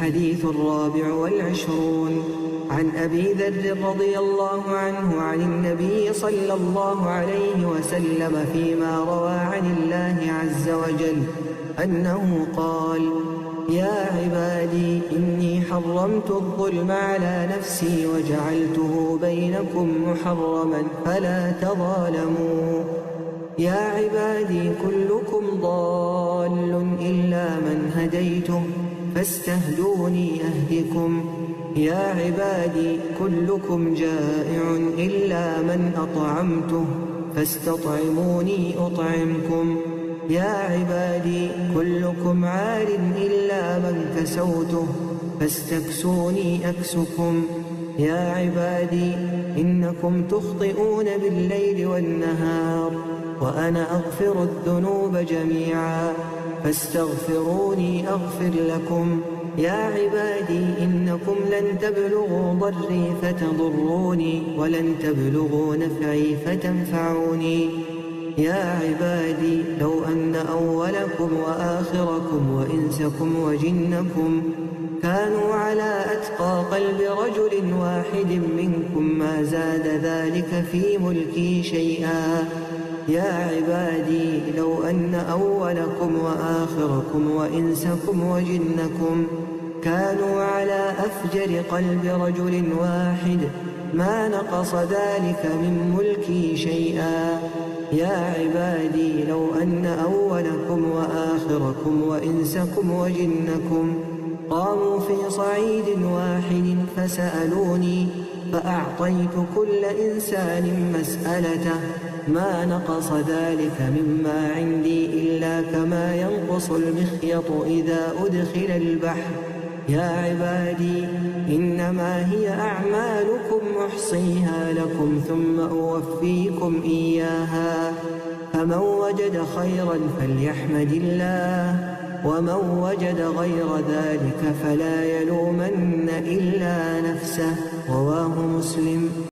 الحديث 24 عن أبي ذر رضي الله عنه عن النبي صلى الله عليه وسلم فيما روى عن الله عز وجل أنه قال: يا عبادي إني حرمت الظلم على نفسي وجعلته بينكم محرما فلا تظالموا. يا عبادي كلكم ضال إلا من هديته فاستهدوني أهدكم. يا عبادي كلكم جائع إلا من أطعمته فاستطعموني أطعمكم. يا عبادي كلكم عار إلا من كسوته فاستكسوني أكسكم. يا عبادي إنكم تخطئون بالليل والنهار وأنا أغفر الذنوب جميعا فاستغفروني أغفر لكم. يا عبادي إنكم لن تبلغوا ضري فتضروني ولن تبلغوا نفعي فتنفعوني. يا عبادي لو أن أولكم وآخركم وإنسكم وجنكم كانوا على أتقى قلب رجل واحد منكم ما زاد ذلك في ملكي شيئا. يا عبادي لو أن أولكم وآخركم وإنسكم وجنكم كانوا على أفجر قلب رجل واحد ما نقص ذلك من ملكي شيئا. يا عبادي لو أن أولكم وآخركم وإنسكم وجنكم قاموا في صعيد واحد فسألوني فأعطيت كل إنسان مسألته ما نقص ذلك مما عندي إلا كما ينقص المخيط إذا أدخل البحر. يا عبادي إنما هي أعمالكم أحصيها لكم ثم أوفيكم إياها. فمن وجد خيرا فليحمد الله ومن وجد غير ذلك فلا يلومن إلا نفسه. رواه مسلم.